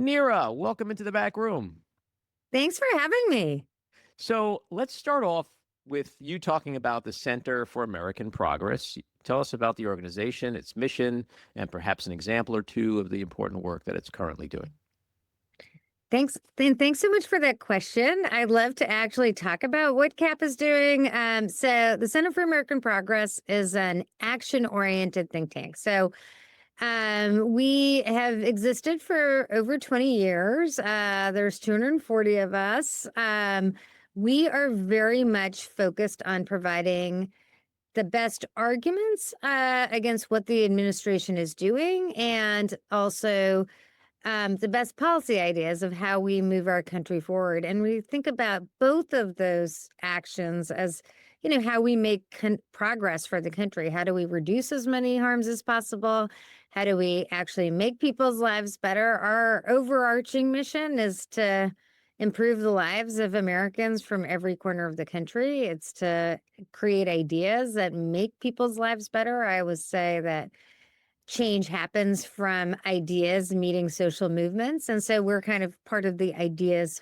Neera, welcome into the back room. Thanks for having me. So let's start off with you talking about the Center for American Progress. Tell us about the organization, its mission, and perhaps an example or two of the important work that it's currently doing. Thanks so much for that question. I'd love to actually talk about what CAP is doing. So the Center for American Progress is an action-oriented think tank. We have existed for over 20 years. There's 240 of us. We are very much focused on providing the best arguments against what the administration is doing, and also the best policy ideas of how we move our country forward. And we think about both of those actions as, how we make progress for the country. How do we reduce as many harms as possible? How do we actually make people's lives better? Our overarching mission is to improve the lives of Americans from every corner of the country. It's to create ideas that make people's lives better. I always say that change happens from ideas meeting social movements. And so we're kind of part of the ideas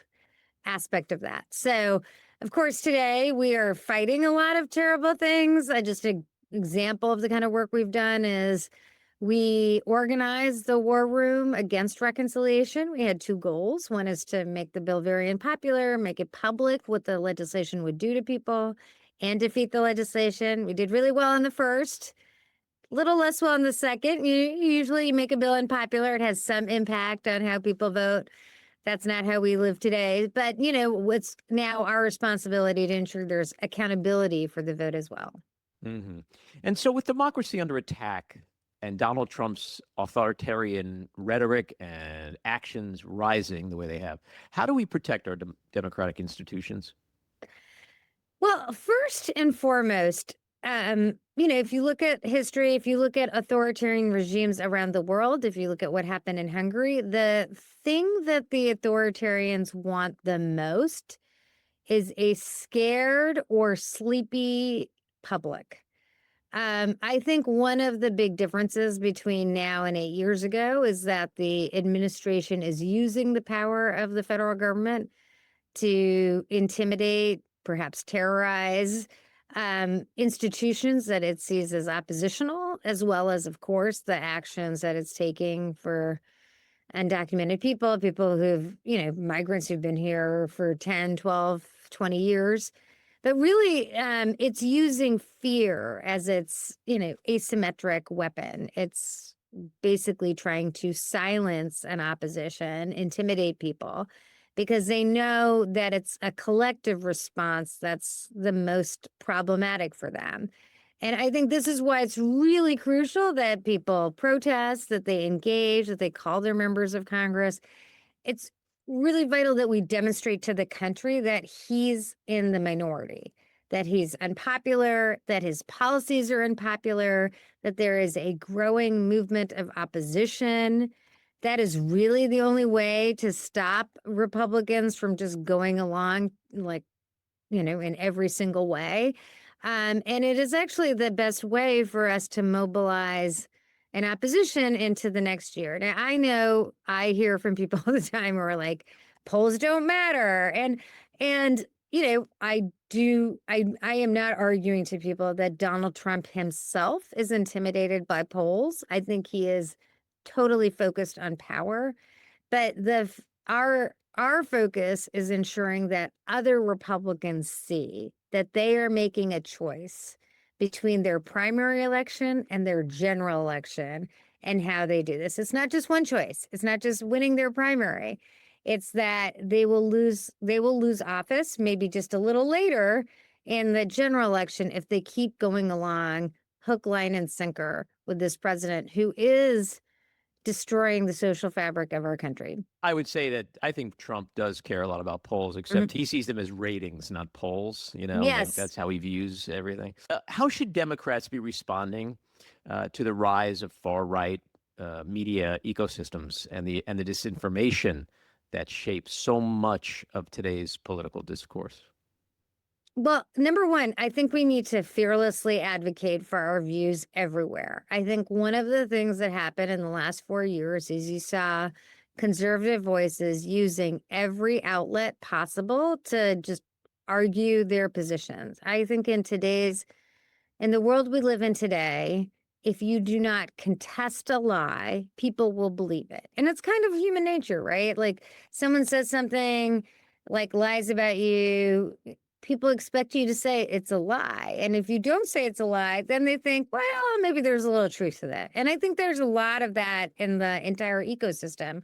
aspect of that. So, of course, today we are fighting a lot of terrible things. Just an example of the kind of work we've done is we organized the war room against reconciliation. We had two goals. One is to make the bill very unpopular, make it public what the legislation would do to people, and defeat the legislation. We did really well in the first. Little less well in the second. You make a bill unpopular. It has some impact on how people vote. That's not how we live today. But, it's now our responsibility to ensure there's accountability for the vote as well. Mm-hmm. And so with democracy under attack and Donald Trump's authoritarian rhetoric and actions rising the way they have, how do we protect our democratic institutions? Well, first and foremost, if you look at history, if you look at authoritarian regimes around the world, if you look at what happened in Hungary, the thing that the authoritarians want the most is a scared or sleepy public. I think one of the big differences between now and 8 years ago is that the administration is using the power of the federal government to intimidate, perhaps terrorize institutions that it sees as oppositional, as well as, of course, the actions that it's taking for undocumented people who've, migrants who've been here for 10, 12, 20 years. But really, it's using fear as its, asymmetric weapon. It's basically trying to silence an opposition, intimidate people, because they know that it's a collective response that's the most problematic for them. And I think this is why it's really crucial that people protest, that they engage, that they call their members of Congress. It's really vital that we demonstrate to the country that he's in the minority, that he's unpopular, that his policies are unpopular, that there is a growing movement of opposition. That is really the only way to stop Republicans from just going along in every single way. And it is actually the best way for us to mobilize an opposition into the next year. Now, I know I hear from people all the time who are like, polls don't matter. And I am not arguing to people that Donald Trump himself is intimidated by polls. I think he is totally focused on power, but our focus is ensuring that other Republicans see that they are making a choice between their primary election and their general election and how they do this. It's not just one choice. It's not just winning their primary. It's that they will lose office maybe just a little later in the general election if they keep going along hook, line, and sinker with this president who is destroying the social fabric of our country. I would say that I think Trump does care a lot about polls, except he sees them as ratings, not polls. Yes. That's how he views everything. How should Democrats be responding to the rise of far-right media ecosystems and the disinformation that shapes so much of today's political discourse? Well, number one, I think we need to fearlessly advocate for our views everywhere. I think one of the things that happened in the last 4 years is you saw conservative voices using every outlet possible to just argue their positions. I think in the world we live in today, if you do not contest a lie, people will believe it. And it's kind of human nature, right? Like someone says something like lies about you, people expect you to say it's a lie. And if you don't say it's a lie, then they think, well, maybe there's a little truth to that. And I think there's a lot of that in the entire ecosystem.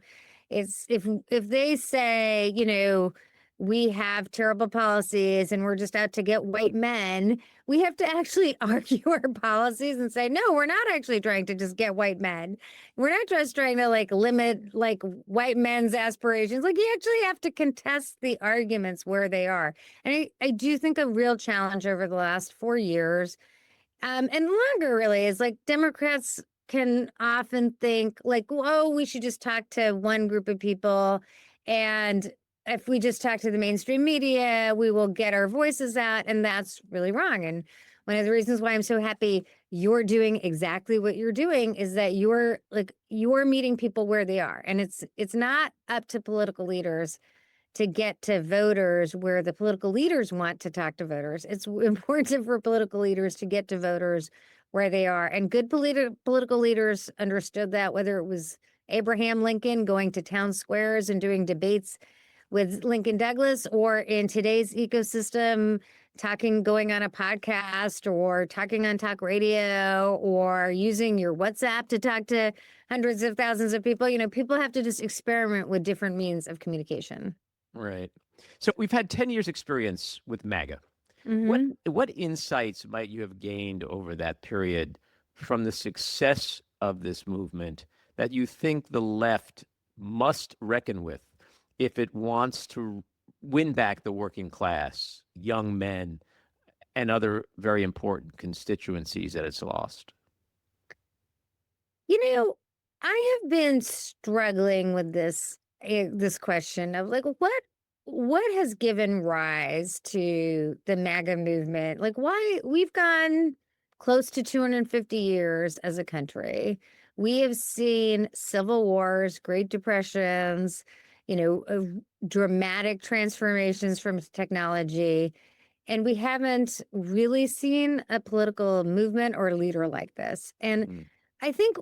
It's if they say, we have terrible policies and we're just out to get white men, we have to actually argue our policies and say, no, we're not actually trying to just get white men. We're not just trying to limit white men's aspirations. You actually have to contest the arguments where they are. And I do think a real challenge over the last 4 years, and longer really, is Democrats can often think whoa, we should just talk to one group of people. And if we just talk to the mainstream media, we will get our voices out. And that's really wrong. And one of the reasons why I'm so happy you're doing exactly what you're doing is that you're meeting people where they are. And it's not up to political leaders to get to voters where the political leaders want to talk to voters. It's important for political leaders to get to voters where they are. And good political leaders understood that, whether it was Abraham Lincoln going to town squares and doing debates with Lincoln Douglas, or in today's ecosystem, going on a podcast or talking on talk radio or using your WhatsApp to talk to hundreds of thousands of people. People have to just experiment with different means of communication. Right. So we've had 10 years experience with MAGA. What insights might you have gained over that period from the success of this movement that you think the left must reckon with if it wants to win back the working class, young men, and other very important constituencies that it's lost? I have been struggling with this question of what has given rise to the MAGA movement? Why we've gone close to 250 years as a country. We have seen civil wars, Great Depressions, dramatic transformations from technology. And we haven't really seen a political movement or leader like this. And I think,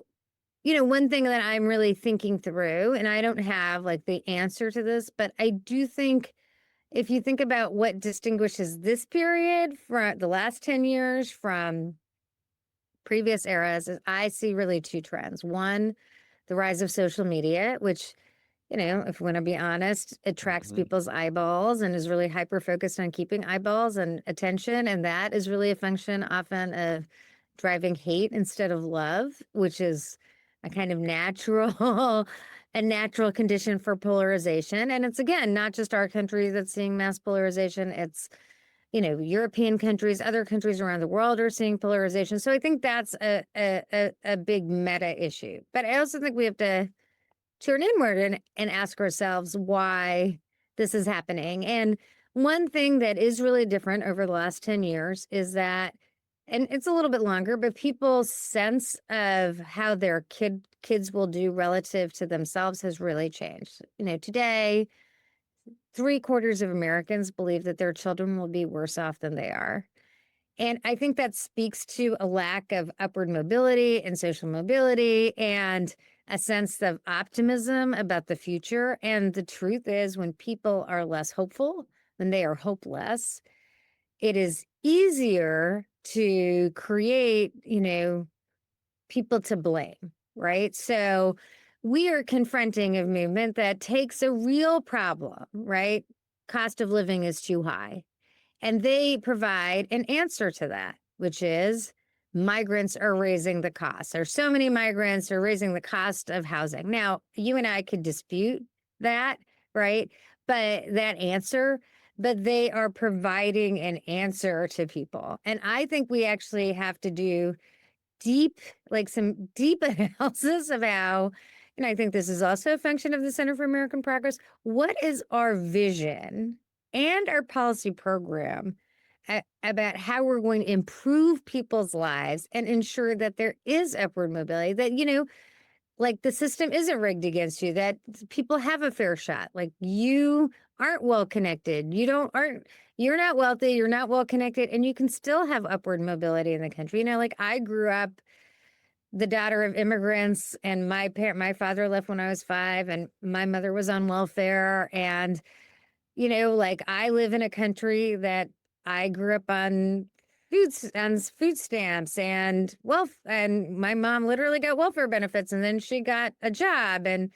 one thing that I'm really thinking through, and I don't have the answer to this, but I do think if you think about what distinguishes this period from the last 10 years from previous eras, is I see really two trends. One, the rise of social media, which, if we want to be honest, attracts people's eyeballs and is really hyper-focused on keeping eyeballs and attention. And that is really a function often of driving hate instead of love, which is a kind of natural condition for polarization. And it's, again, not just our country that's seeing mass polarization. It's, European countries, other countries around the world are seeing polarization. So I think that's a big meta issue. But I also think we have to turn inward and ask ourselves why this is happening. And one thing that is really different over the last 10 years is that, and it's a little bit longer, but people's sense of how their kids will do relative to themselves has really changed. Today, 3/4 of Americans believe that their children will be worse off than they are. And I think that speaks to a lack of upward mobility and social mobility and a sense of optimism about the future. And the truth is, when people are less hopeful, when they are hopeless, it is easier to create, people to blame, right? So we are confronting a movement that takes a real problem, right? Cost of living is too high. And they provide an answer to that, which is migrants are raising the cost. There's so many migrants are raising the cost of housing. Now, you and I could dispute that, right? But they are providing an answer to people. And I think we actually have to do some deep analysis of how, and I think this is also a function of the Center for American Progress. What is our vision and our policy program about how we're going to improve people's lives and ensure that there is upward mobility, that, like the system isn't rigged against you, that people have a fair shot. Like you aren't well connected. You're not wealthy, you're not well connected, and you can still have upward mobility in the country. Like I grew up the daughter of immigrants, and my father left when I was 5, and my mother was on welfare. And like I live in a country that I grew up on food stamps and wealth, and my mom literally got welfare benefits, and then she got a job, and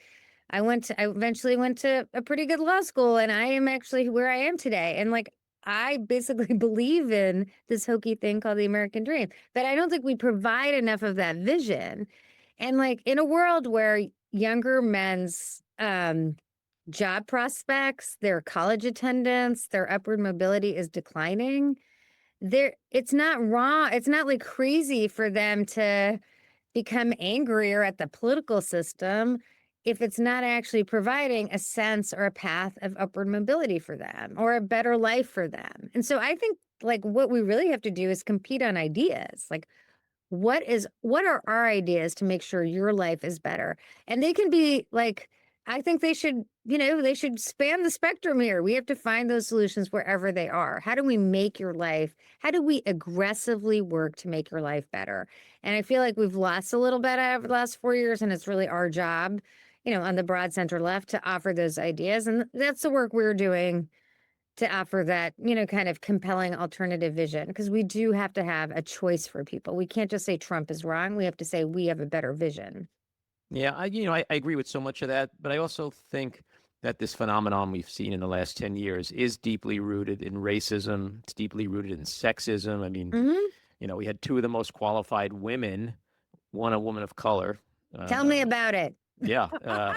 I eventually went to a pretty good law school, and I am actually where I am today. And like I basically believe in this hokey thing called the American dream, but I don't think we provide enough of that vision. And like in a world where younger men's job prospects, their college attendance, their upward mobility is declining, it's not wrong. It's not like crazy for them to become angrier at the political system if it's not actually providing a sense or a path of upward mobility for them or a better life for them. And so I think like what we really have to do is compete on ideas. Like what are our ideas to make sure your life is better? And they can be like, I think they should, they should span the spectrum here. We have to find those solutions wherever they are. How do we make your life? How do we aggressively work to make your life better? And I feel like we've lost a little bit over the last 4 years, and it's really our job, on the broad center left to offer those ideas. And that's the work we're doing to offer that, kind of compelling alternative vision, because we do have to have a choice for people. We can't just say Trump is wrong. We have to say we have a better vision. Yeah, I agree with so much of that, but I also think that this phenomenon we've seen in the last 10 years is deeply rooted in racism. It's deeply rooted in sexism. I mean, we had 2 of the most qualified women, one a woman of color. Tell me about it. Yeah,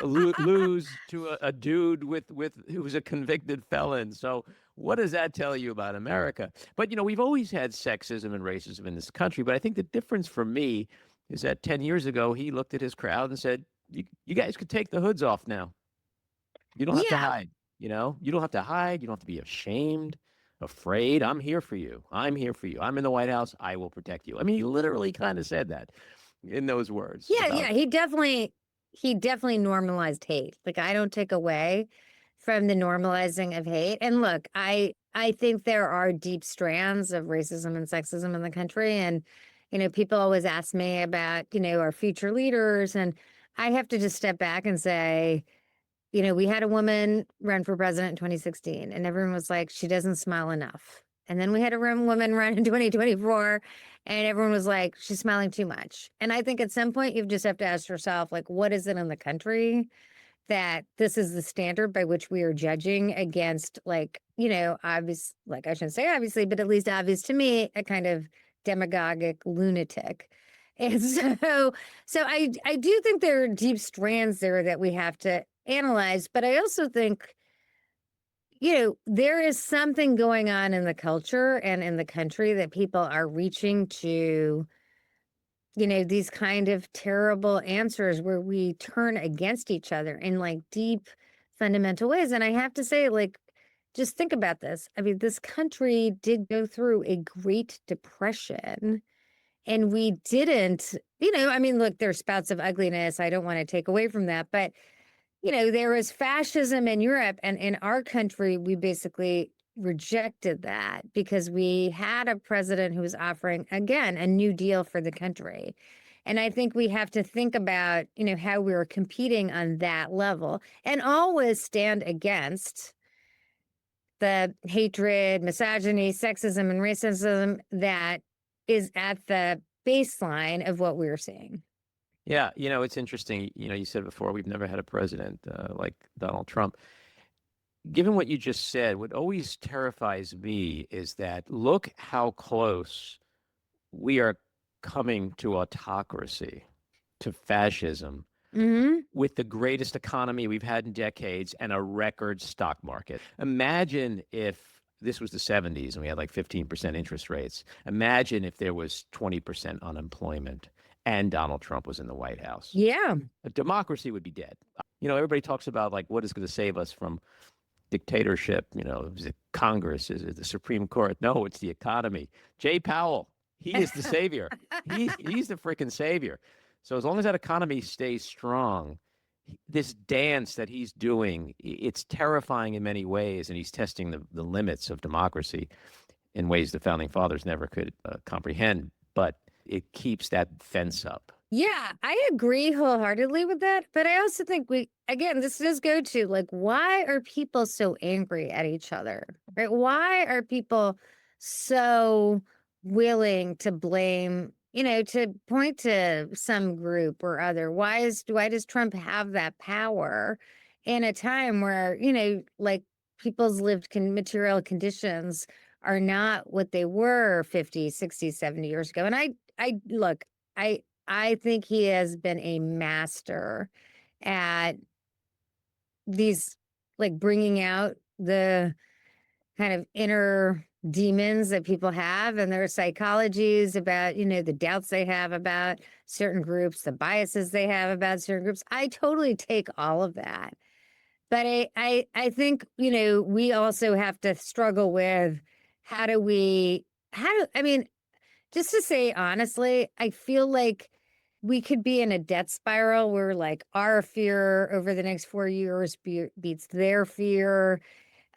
lose to a dude with who was a convicted felon. So what does that tell you about America? But we've always had sexism and racism in this country. But I think the difference for me is that 10 years ago he looked at his crowd and said, "You guys could take the hoods off now. You don't have to hide. You don't have to hide. You don't have to be ashamed, afraid. I'm here for you. I'm here for you. I'm in the White House. I will protect you." I mean, he literally kind of said that in those words. Yeah, he definitely normalized hate. Like I don't take away from the normalizing of hate. And look, I think there are deep strands of racism and sexism in the country. And, people always ask me about, our future leaders. And I have to just step back and say, we had a woman run for president in 2016, and everyone was like, she doesn't smile enough. And then we had a woman run in 2024, and everyone was like, she's smiling too much. And I think at some point you just have to ask yourself, like, what is it in the country that this is the standard by which we are judging against, like, obvious, like I shouldn't say obviously, but at least obvious to me, a kind of demagogic lunatic. And so I do think there are deep strands there that we have to analyze, but I also think, there is something going on in the culture and in the country that people are reaching to, these kind of terrible answers where we turn against each other in like deep fundamental ways. And I have to say, like, just think about this. I mean, this country did go through a Great Depression, and we didn't, I mean, look, there's spouts of ugliness. I don't want to take away from that, but there was fascism in Europe, and in our country, we basically rejected that because we had a president who was offering, again, a new deal for the country. And I think we have to think about, how we were competing on that level and always stand against the hatred, misogyny, sexism, and racism that is at the baseline of what we're seeing. Yeah, it's interesting. You said before we've never had a president like Donald Trump. Given what you just said, what always terrifies me is that look how close we are coming to autocracy, to fascism, with the greatest economy we've had in decades and a record stock market. Imagine if this was the 70s and we had like 15% interest rates. Imagine if there was 20% unemployment and Donald Trump was in the White House. Yeah. A democracy would be dead. Everybody talks about like what is going to save us from dictatorship. Is it Congress? Is it the Supreme Court? No, it's the economy. Jay Powell, he is the savior. He's the freaking savior. So as long as that economy stays strong, this dance that he's doing, it's terrifying in many ways, and he's testing the limits of democracy in ways the founding fathers never could comprehend. But it keeps that fence up. Yeah, I agree wholeheartedly with that. But I also think again, this does go to like, why are people so angry at each other? Right? Why are people so willing to blame, to point to some group or other? Why does Trump have that power in a time where, like people's material conditions are not what they were 50, 60, 70 years ago? And I look, I think he has been a master at these, like bringing out the kind of inner demons that people have and their psychologies about, the doubts they have about certain groups, the biases they have about certain groups. I totally take all of that. But I think, we also have to struggle with I mean, just to say honestly, I feel like we could be in a debt spiral where like our fear over the next 4 years beats their fear.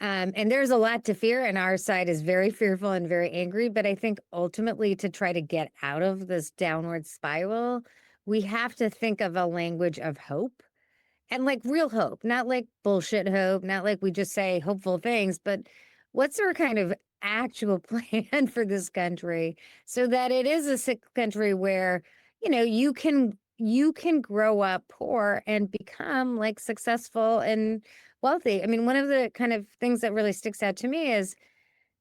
And there's a lot to fear, and our side is very fearful and very angry. But I think ultimately, to try to get out of this downward spiral, we have to think of a language of hope and like real hope, not like bullshit hope, not like we just say hopeful things, but what's our kind of actual plan for this country so that it is a sick country where, you can grow up poor and become like successful and wealthy. I mean, one of the kind of things that really sticks out to me is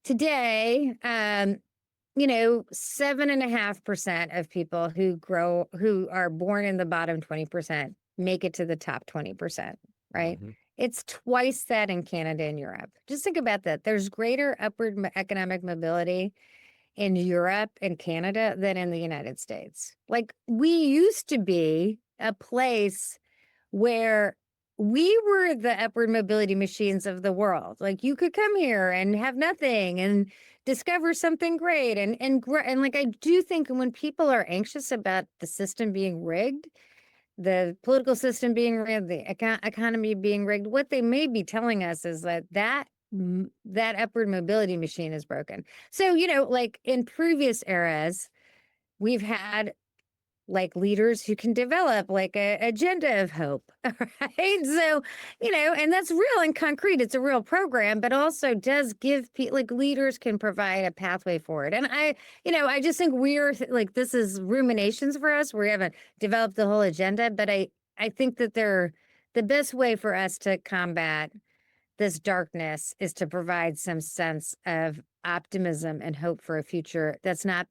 today, 7.5% of people who are born in the bottom 20% make it to the top 20%, right? Mm-hmm. It's twice that in Canada and Europe. Just think about that. There's greater upward economic mobility in Europe and Canada than in the United States. Like we used to be a place where we were the upward mobility machines of the world. Like you could come here and have nothing and discover something great and like I do think when people are anxious about the system being rigged, the political system being rigged, the economy being rigged, what they may be telling us is that upward mobility machine is broken. So, like in previous eras, we've had like leaders who can develop like a agenda of hope, right? So, and that's real and concrete. It's a real program, but also does give people like leaders can provide a pathway for it. And I just think we're like, this is ruminations for us. We haven't developed the whole agenda, but I think that the best way for us to combat this darkness is to provide some sense of optimism and hope for a future that's not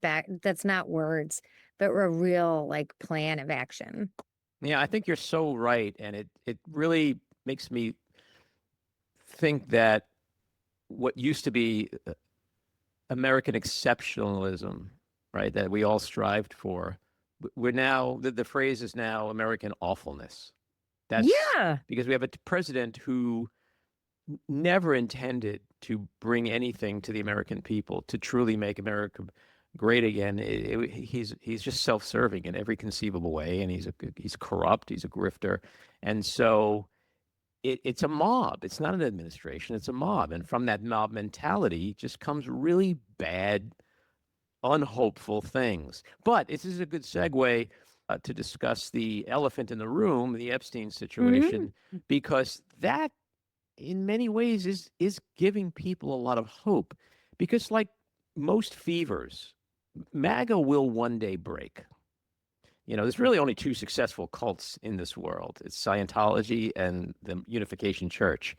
words, but a real like plan of action. Yeah, I think you're so right, and it really makes me think that what used to be American exceptionalism, right, that we all strived for, we're now the phrase is now American awfulness. That's Yeah. because we have a president who never intended to bring anything to the American people to truly make America great again. He's just self-serving in every conceivable way, and he's corrupt. He's a grifter, and so it's a mob. It's not an administration. It's a mob, and from that mob mentality just comes really bad, unhopeful things. But this is a good segue to discuss the elephant in the room, the Epstein situation, because that in many ways is giving people a lot of hope, because like most fevers, MAGA will one day break. There's really only two successful cults in this world. It's Scientology and the Unification Church.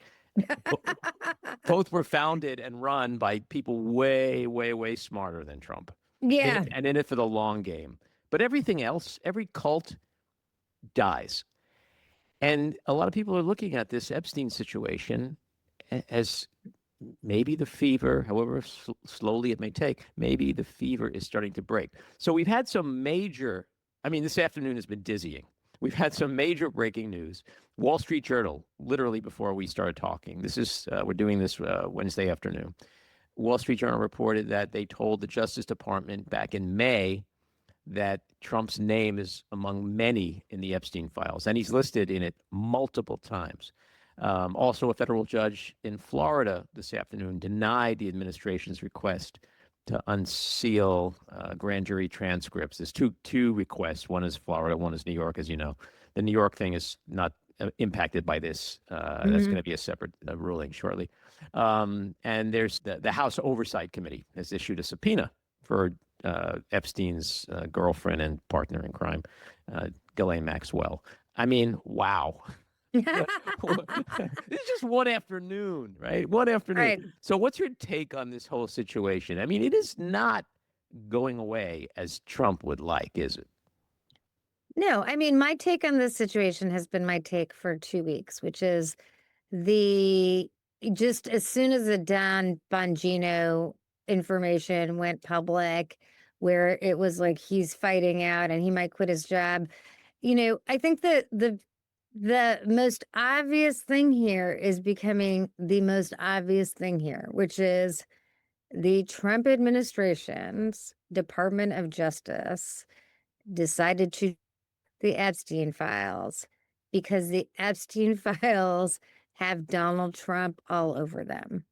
Both were founded and run by people way, way, way smarter than Trump. Yeah. And in it for the long game. But everything else, every cult dies. And a lot of people are looking at this Epstein situation as maybe the fever, however slowly it may take, maybe the fever is starting to break. So we've had some major, this afternoon has been dizzying. We've had some major breaking news. Wall Street Journal, literally before we started talking, we're doing this Wednesday afternoon. Wall Street Journal reported that they told the Justice Department back in May that Trump's name is among many in the Epstein files, and he's listed in it multiple times. Also, a federal judge in Florida this afternoon denied the administration's request to unseal grand jury transcripts. There's two requests. One is Florida, one is New York, as you know. The New York thing is not impacted by this. That's going to be a separate ruling shortly. And there's the House Oversight Committee has issued a subpoena for Epstein's girlfriend and partner in crime, Ghislaine Maxwell. I mean, wow. This is just one afternoon, right? One afternoon. Right. So what's your take on this whole situation? I mean, it is not going away as Trump would like, is it? No, I mean, my take on this situation has been my take for 2 weeks, which is the just as soon as the Don Bongino information went public, where it was like he's fighting out and he might quit his job. I think that the most obvious thing here is becoming the most obvious thing here, which is the Trump administration's Department of Justice decided to the Epstein files because the Epstein files have Donald Trump all over them.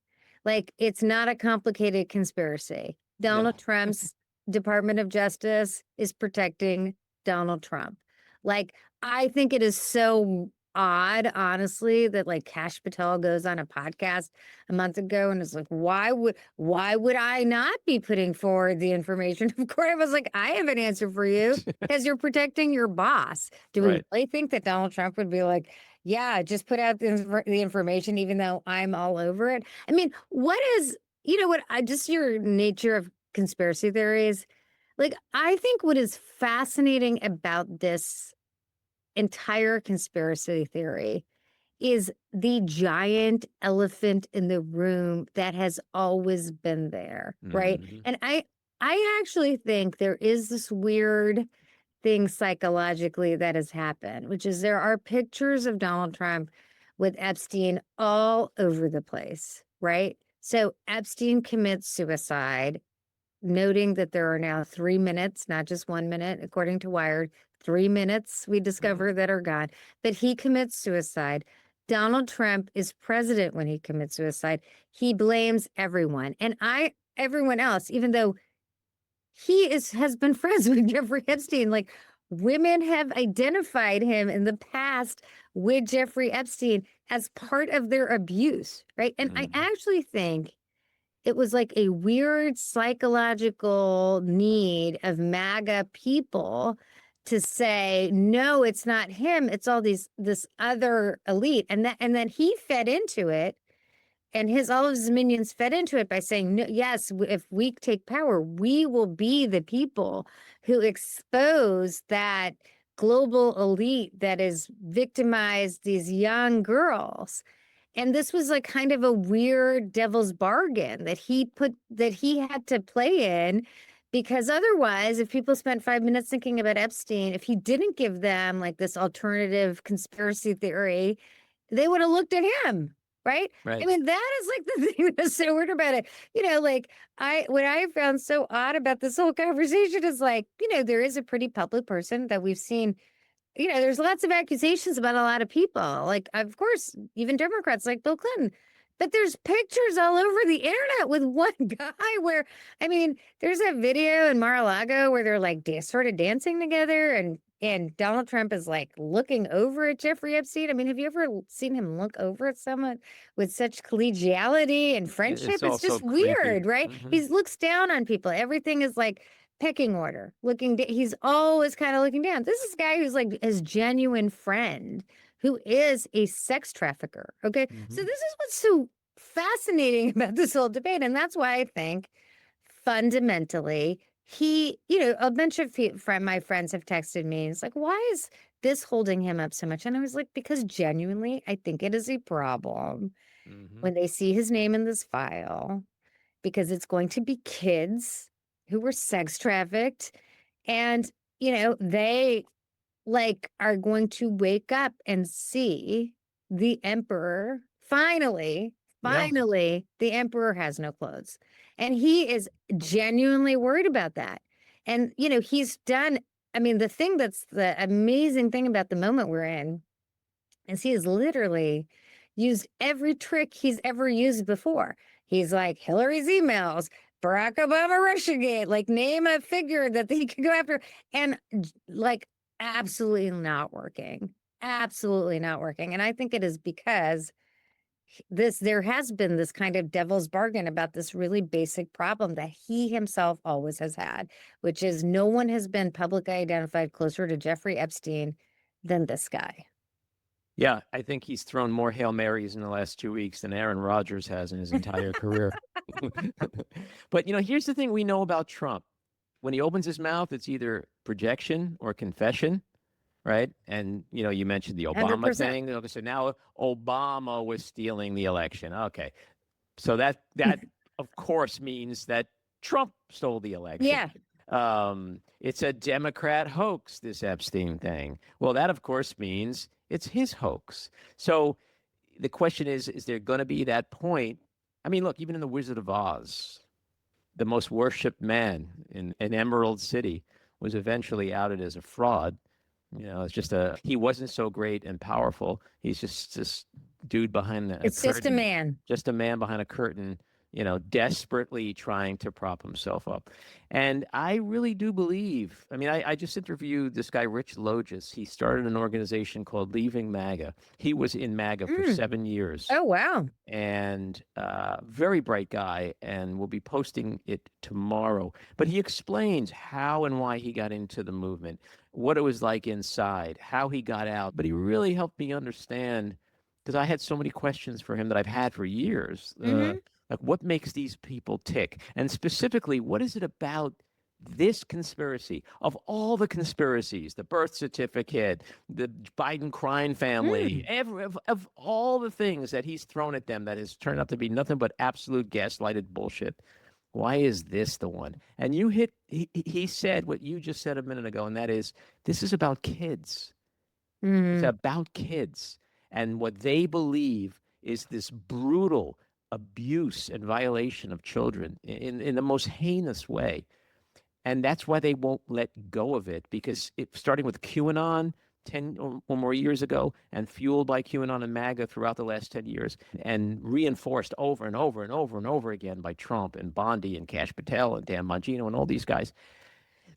Like, it's not a complicated conspiracy. Donald Trump's Department of Justice is protecting Donald Trump. Like, I think it is so odd, honestly, that like Kash Patel goes on a podcast a month ago and is like, why would I not be putting forward the information? Of course, I was like, I have an answer for you because you're protecting your boss. Do we really think that Donald Trump would be like, yeah, just put out the information, even though I'm all over it? I mean, just your nature of conspiracy theories. Like, I think what is fascinating about this entire conspiracy theory is the giant elephant in the room that has always been there, right? And I actually think there is this weird thing psychologically that has happened, which is there are pictures of Donald Trump with Epstein all over the place, right? So Epstein commits suicide, noting that there are now 3 minutes, not just 1 minute, according to Wired, 3 minutes we discover that are gone, that he commits suicide. Donald Trump is president when he commits suicide. He blames everyone. And everyone else, even though he has been friends with Jeffrey Epstein, like, women have identified him in the past with Jeffrey Epstein as part of their abuse, right? And I actually think it was like a weird psychological need of MAGA people to say, no, it's not him. It's all this other elite. And then he fed into it. And all of his minions fed into it by saying, no, yes, if we take power, we will be the people who expose that global elite that has victimized these young girls. And this was like kind of a weird devil's bargain that he had to play in, because otherwise, if people spent 5 minutes thinking about Epstein, if he didn't give them like this alternative conspiracy theory, they would have looked at him. Right? I mean, that is like the thing that's so weird about it. Like what I found so odd about this whole conversation is like, there is a pretty public person that we've seen. There's lots of accusations about a lot of people. Like, of course, even Democrats like Bill Clinton. But there's pictures all over the internet with one guy where, I mean, there's a video in Mar-a-Lago where they're like sort of dancing together, and Donald Trump is like looking over at Jeffrey Epstein. I mean, have you ever seen him look over at someone with such collegiality and friendship? It's just weird, right? He looks down on people. Everything is like pecking order, he's always kind of looking down. This is a guy who's like his genuine friend who is a sex trafficker. Okay. So this is what's so fascinating about this whole debate. And that's why I think fundamentally a bunch of my friends have texted me. It's like, why is this holding him up so much? And I was like, because genuinely, I think it is a problem when they see his name in this file, because it's going to be kids who were sex trafficked, and they like are going to wake up and see the emperor finally the emperor has no clothes, and he is genuinely worried about that. And, he's done, I mean, the thing that's the amazing thing about the moment we're in is he has literally used every trick he's ever used before. He's like Hillary's emails, Barack Obama Russiagate, like name a figure that he could go after, and like absolutely not working. Absolutely not working. And I think it is because there has been this kind of devil's bargain about this really basic problem that he himself always has had, which is no one has been publicly identified closer to Jeffrey Epstein than this guy. Yeah, I think he's thrown more Hail Marys in the last 2 weeks than Aaron Rodgers has in his entire career. But, here's the thing we know about Trump. When he opens his mouth, it's either projection or confession, right? And, you mentioned the Obama 100%. thing. Okay, so now Obama was stealing the election. Okay. So that of course means that Trump stole the election. Yeah. It's a Democrat hoax, this Epstein thing. Well, that of course means it's his hoax. So the question is there going to be that point? I mean, look, even in The Wizard of Oz, the most worshipped man in Emerald City was eventually outed as a fraud. It's just he wasn't so great and powerful. He's just this dude behind a It's curtain. just a man. Just a man behind a curtain, desperately trying to prop himself up. And I really do believe, I mean, I just interviewed this guy, Rich Logis. He started an organization called Leaving MAGA. He was in MAGA for 7 years. Oh, wow. And very bright guy, and we'll be posting it tomorrow. But he explains how and why he got into the movement, what it was like inside, how he got out. But he really helped me understand, because I had so many questions for him that I've had for years. Like, what makes these people tick? And specifically, what is it about this conspiracy, of all the conspiracies, the birth certificate, the Biden crime family, of all the things that he's thrown at them that has turned out to be nothing but absolute gaslighted bullshit? Why is this the one? And he said what you just said a minute ago, and that is, this is about kids. It's about kids. And what they believe is this brutal abuse and violation of children in the most heinous way. And that's why they won't let go of it, because starting with QAnon 10 or more years ago, and fueled by QAnon and MAGA throughout the last 10 years, and reinforced over and over and over and over again by Trump and Bondi and Kash Patel and Dan Bongino and all these guys,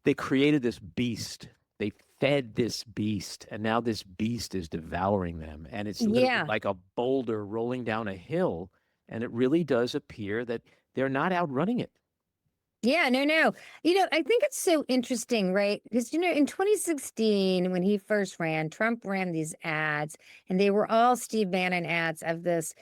they created this beast. They fed this beast, and now this beast is devouring them. And it's literally like a boulder rolling down a hill, and it really does appear that they're not outrunning it. Yeah, no. I think it's so interesting, right? Because, in 2016, when he first ran, Trump ran these ads, and they were all Steve Bannon ads of this,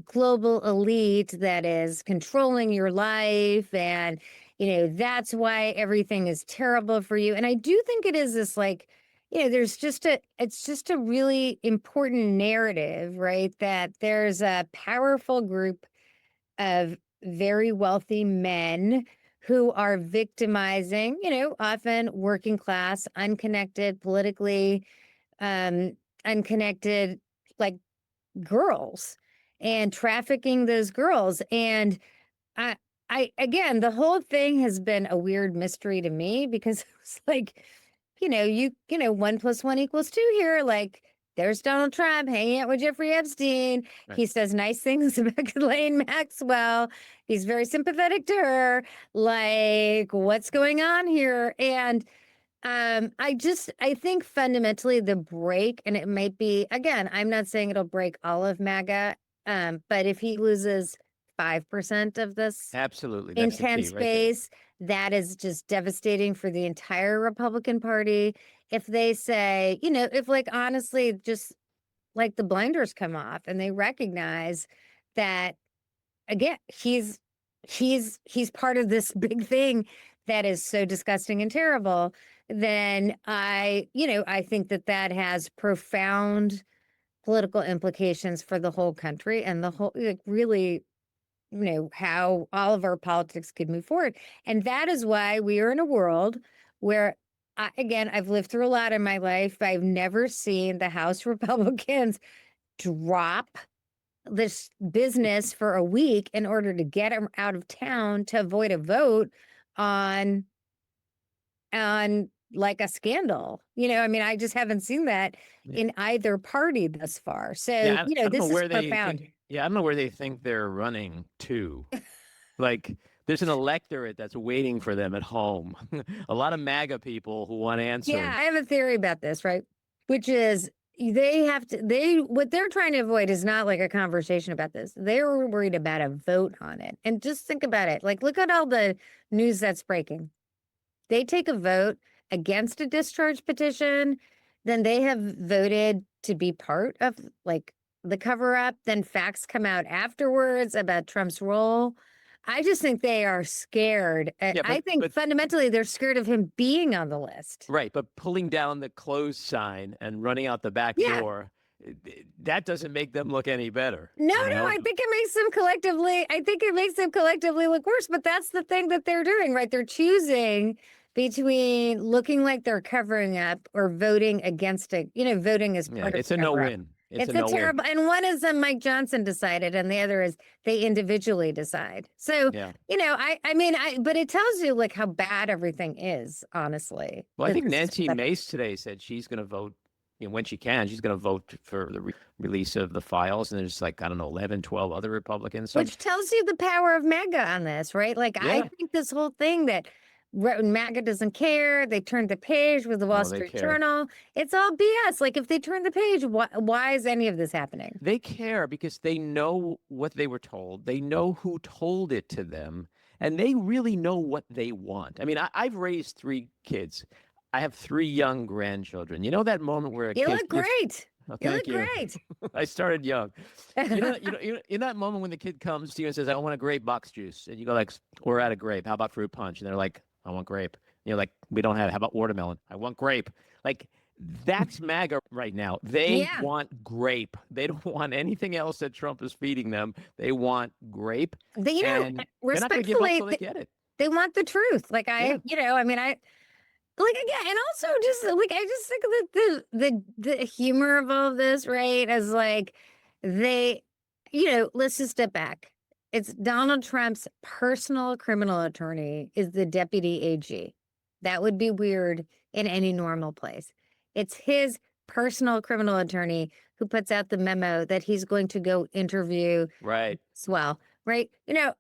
global elite that is controlling your life. And, that's why everything is terrible for you. And I do think it is this like, it's just a really important narrative, right? That there's a powerful group of very wealthy men who are victimizing, often working class, unconnected, politically unconnected, like girls, and trafficking those girls. And again, the whole thing has been a weird mystery to me, because it was like, 1 + 1 = 2 here. Like, there's Donald Trump hanging out with Jeffrey Epstein. Right. He says nice things about Ghislaine Maxwell. He's very sympathetic to her. Like, what's going on here? And I think fundamentally the break, and it might be, again, I'm not saying it'll break all of MAGA, but if he loses 5% of this Absolutely, that's the key intense right there. base, that is just devastating for the entire Republican Party. If they say, if like honestly, just like the blinders come off and they recognize that, again, he's part of this big thing that is so disgusting and terrible, then I think that has profound political implications for the whole country and the whole, like, really, how all of our politics could move forward. And that is why we are in a world where, again, I've lived through a lot in my life. I've never seen the House Republicans drop this business for a week in order to get him out of town to avoid a vote on on like a scandal. I mean, I just haven't seen that in either party thus far. So, Yeah, I don't know this is where they profound. think. Yeah, I don't know where they think they're running to. Like, there's an electorate that's waiting for them at home. A lot of MAGA people who want Yeah, answering. I have a theory about this, right? Which is what they're trying to avoid is not like a conversation about this. They're worried about a vote on it. And just think about it. Like, look at all the news that's breaking. They take a vote against a discharge petition, then they have voted to be part of like the cover up. Then facts come out afterwards about Trump's role. I just think they are scared. Yeah, I think fundamentally they're scared of him being on the list. right, but pulling down the closed sign and running out the back door, that doesn't make them look any better. No, I think it makes them collectively look worse. But that's the thing that they're doing, right? They're choosing between looking like they're covering up or voting against it. Voting is part of it's a no-win. It's a terrible, and one is Mike Johnson decided, and the other is they individually decide. So, but it tells you like how bad everything is, honestly. Well, I think Nancy Mace today said she's going to vote, when she can, she's going to vote for the release of the files. And there's like, I don't know, 11, 12 other Republicans. So, which tells you the power of MAGA on this, right? Like, I think this whole thing that MAGA doesn't care. They turned the page with the Wall Street Journal. It's all BS. Like, if they turn the page, why is any of this happening? They care because they know what they were told. They know who told it to them. And they really know what they want. I mean, I've raised 3 kids. I have 3 young grandchildren. You know that moment where you look great. Oh, you look great. I started young. In that moment when the kid comes to you and says, "I want a grape box juice," and you go like, "We're out of grape. How about fruit punch?" And they're like, "I want grape." You're like, "We don't have it. How about watermelon?" "I want grape." Like, that's MAGA right now. They want grape. They don't want anything else that Trump is feeding them. They want grape. Respectfully, they get it. They want the truth. Like like again, and also just like I just think that the humor of all of this, right, is like let's just step back. It's Donald Trump's personal criminal attorney is the deputy AG. That would be weird in any normal place. It's his personal criminal attorney who puts out the memo that he's going to go interview Swell. Right.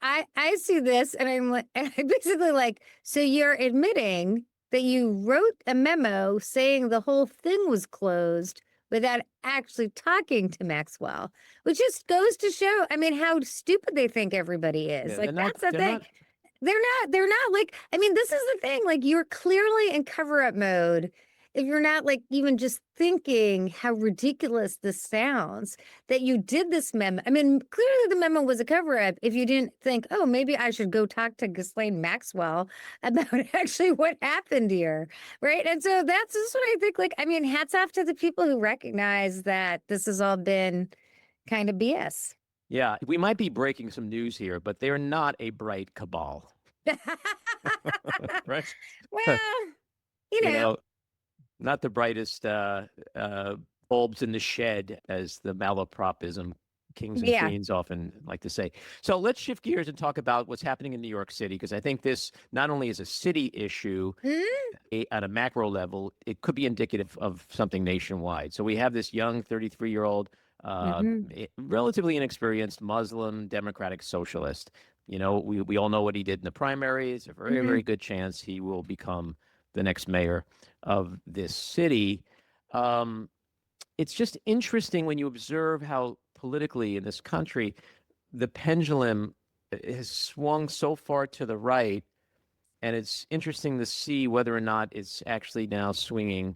I see this and I'm basically like, so you're admitting that you wrote a memo saying the whole thing was closed without actually talking to Maxwell, which just goes to show, how stupid they think everybody is. Yeah, like, that's the thing. They're not like, this is the thing. Like, you're clearly in cover-up mode if you're not like even just thinking how ridiculous this sounds that you did this memo. Clearly the memo was a cover-up if you didn't think, oh, maybe I should go talk to Ghislaine Maxwell about actually what happened here, right? And so that's just what I think, like, hats off to the people who recognize that this has all been kind of BS. Yeah, we might be breaking some news here, but they're not a bright cabal. Right? Well, not the brightest bulbs in the shed, as the malapropism kings and queens often like to say. So let's shift gears and talk about what's happening in New York City, because I think this not only is a city issue at a macro level, it could be indicative of something nationwide. So we have this young 33-year-old, relatively inexperienced Muslim Democratic Socialist. We all know what he did in the primaries. A very, very good chance he will become the next mayor of this city. It's just interesting when you observe how politically in this country, the pendulum has swung so far to the right. And it's interesting to see whether or not it's actually now swinging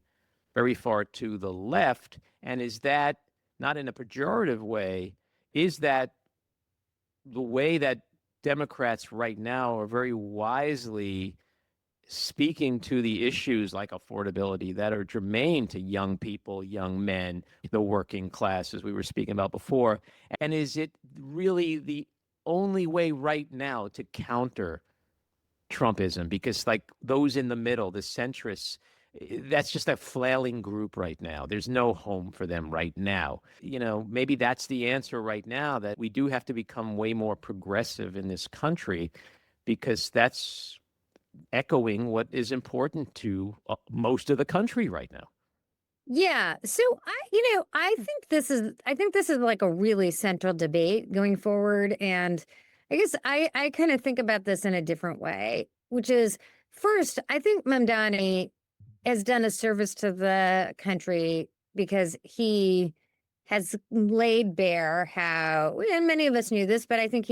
very far to the left. And is that, not in a pejorative way, is that the way that Democrats right now are very wisely speaking to the issues like affordability that are germane to young people, young men, the working class, as we were speaking about before? And is it really the only way right now to counter Trumpism? Because like those in the middle, the centrists, that's just a flailing group right now. There's no home for them right now. Maybe that's the answer right now, that we do have to become way more progressive in this country, because that's echoing what is important to most of the country right now. Yeah. So I think this is like a really central debate going forward. And I guess I kind of think about this in a different way, which is first, I think Mamdani has done a service to the country because he has laid bare how, and many of us knew this, but I think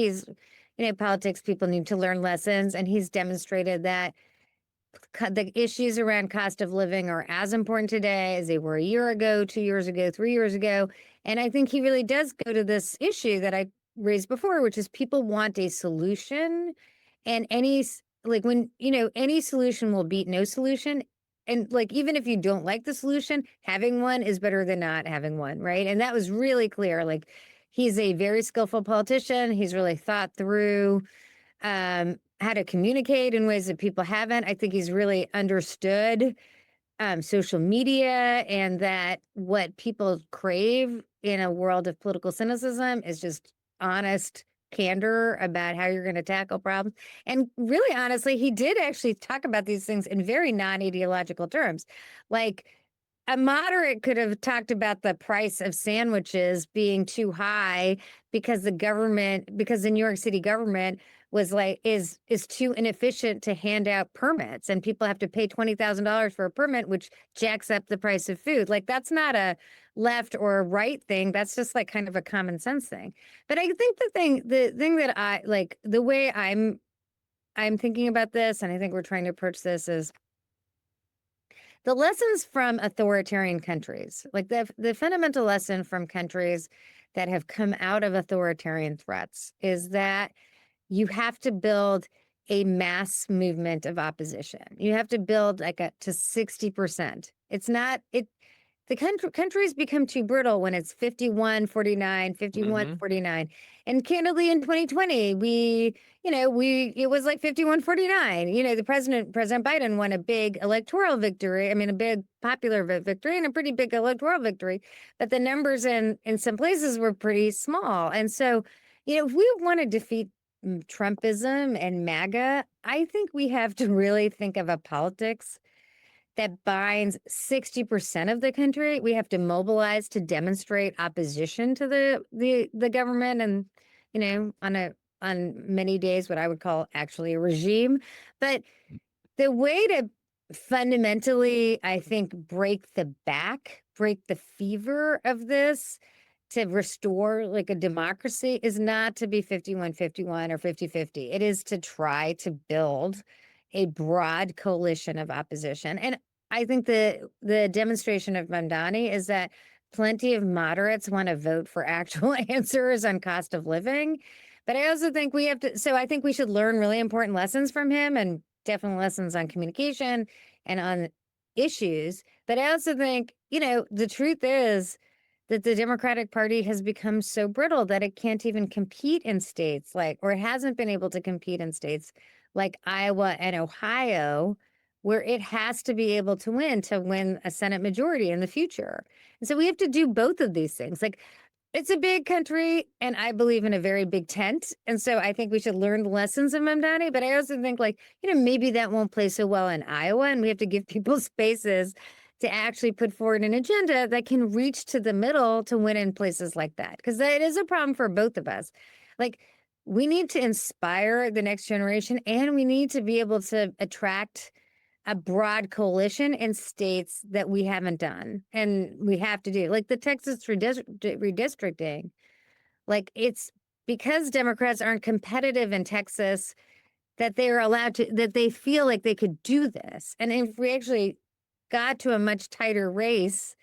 politics people need to learn lessons, and he's demonstrated that the issues around cost of living are as important today as they were a year ago, 2 years ago, 3 years ago. And I think he really does go to this issue that I raised before, which is people want a solution. And any solution will beat no solution. And like, even if you don't like the solution, having one is better than not having one. Right. And that was really clear. Like, he's a very skillful politician. He's really thought through how to communicate in ways that people haven't. I think he's really understood social media, and that what people crave in a world of political cynicism is just honest candor about how you're going to tackle problems. And really, honestly, he did actually talk about these things in very non-ideological terms. Like, a moderate could have talked about the price of sandwiches being too high because the New York City government was like is too inefficient to hand out permits, and people have to pay $20,000 for a permit, which jacks up the price of food. Like, that's not a left or right thing. That's just like kind of a common sense thing. But I think the thing that I like, the way I'm thinking about this, and I think we're trying to approach this, is the lessons from authoritarian countries, like the fundamental lesson from countries that have come out of authoritarian threats, is that you have to build a mass movement of opposition. You have to build like to 60%. It's not it the countries become too brittle when it's 51-49, 51-49. And candidly, in 2020, it was like 51-49. The President Biden won a big electoral victory. I mean, a big popular victory and a pretty big electoral victory, but the numbers in some places were pretty small. And so, if we want to defeat Trumpism and MAGA, I think we have to really think of a politics that binds 60% of the country. We have to mobilize to demonstrate opposition to the government, and on many days what I would call actually a regime. But the way to fundamentally, I think, break the fever of this, to restore like a democracy, is not to be 51-51 or 50-50. It is to try to build a broad coalition of opposition. And I think the demonstration of Mamdani is that plenty of moderates want to vote for actual answers on cost of living. But I also think I think we should learn really important lessons from him, and definitely lessons on communication and on issues. But I also think, the truth is that the Democratic Party has become so brittle that it can't even compete in states or it hasn't been able to compete in states like Iowa and Ohio, where it has to be able to win a Senate majority in the future. And so we have to do both of these things. Like, it's a big country, and I believe in a very big tent. And so I think we should learn the lessons of Mamdani. But I also think, maybe that won't play so well in Iowa, and we have to give people spaces to actually put forward an agenda that can reach to the middle to win in places like that. Because that is a problem for both of us. Like, we need to inspire the next generation, and we need to be able to attract a broad coalition in states that we haven't done. And we have to do, like the Texas redistricting. Like, it's because Democrats aren't competitive in Texas that they feel like they could do this. And if we actually got to a much tighter race,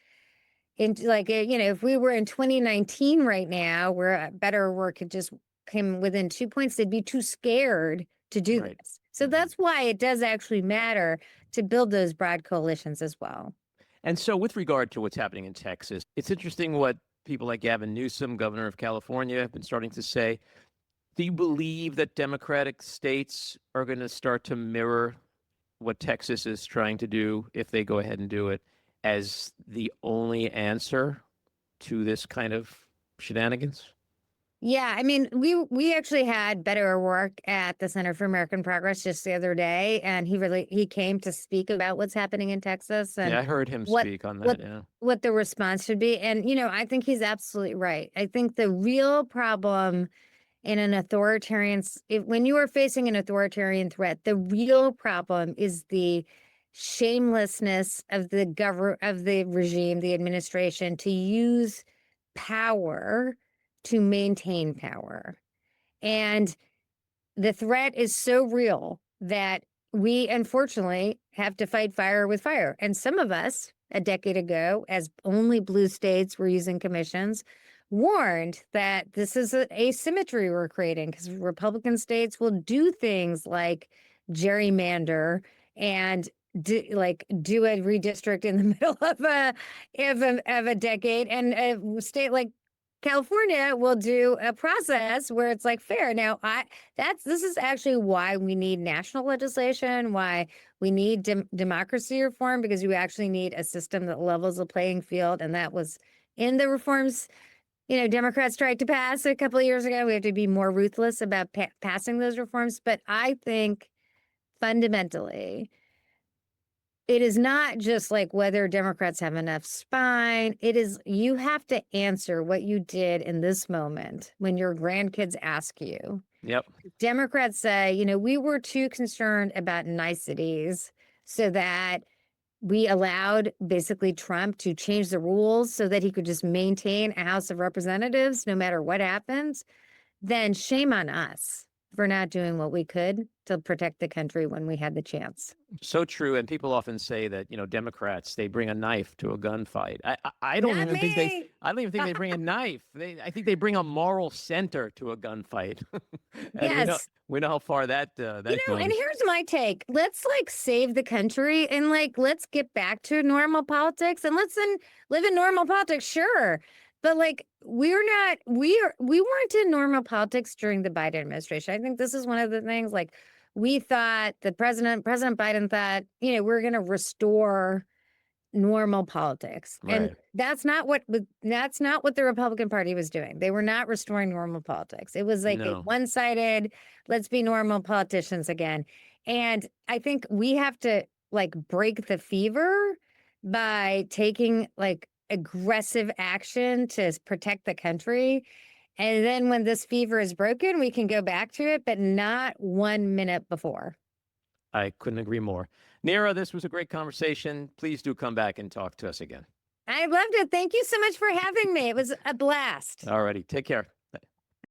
if we were in 2019 right now, where better work had just came within 2 points, they'd be too scared to do this. So that's why it does actually matter to build those broad coalitions as well. And so, with regard to what's happening in Texas, it's interesting what people like Gavin Newsom, governor of California, have been starting to say. Do you believe that Democratic states are going to start to mirror what Texas is trying to do, if they go ahead and do it, as the only answer to this kind of shenanigans? Yeah, I mean, we actually had Better Work at the Center for American Progress just the other day, and he came to speak about what's happening in Texas Yeah, and I heard him what speak on what that. Yeah. what the response should be. And I think he's absolutely right. I think the real problem in an when you are facing an authoritarian threat, the real problem is the shamelessness of the regime, the administration, to use power to maintain power. And the threat is so real that we unfortunately have to fight fire with fire. And some of us, a decade ago, as only blue states were using commissions, warned that this is an asymmetry we're creating because Republican states will do things like gerrymander and do a redistrict in the middle of a decade, and a state like California will do a process where it's like fair. Now, this is actually why we need national legislation, why we need democracy reform, because you actually need a system that levels the playing field, and that was in the reforms Democrats tried to pass a couple of years ago. We have to be more ruthless about passing those reforms. But I think fundamentally, it is not just like whether Democrats have enough spine. It is, you have to answer what you did in this moment when your grandkids ask you. Yep. Democrats say, we were too concerned about niceties so that we allowed basically Trump to change the rules so that he could just maintain a House of Representatives no matter what happens. Then shame on us for not doing what we could to protect the country when we had the chance. So true. And people often say that, Democrats, they bring a knife to a gunfight. I don't Not even think they, me. I don't even think they bring a knife. I think they bring a moral center to a gunfight. And Yes. we know how far that goes. And here's my take. Let's save the country and let's get back to normal politics and let's then live in normal politics, sure. But we weren't in normal politics during the Biden administration. I think this is one of the things we thought President Biden thought, we're going to restore normal politics. And Right. that's not what the Republican Party was doing. They were not restoring normal politics. It was like a No. one-sided, let's be normal politicians again. And I think we have to break the fever by taking aggressive action to protect the country. And then when this fever is broken, we can go back to it, but not 1 minute before. I couldn't agree more. Neera, this was a great conversation. Please do come back and talk to us again. I loved it. Thank you so much for having me. It was a blast. All righty. Take care.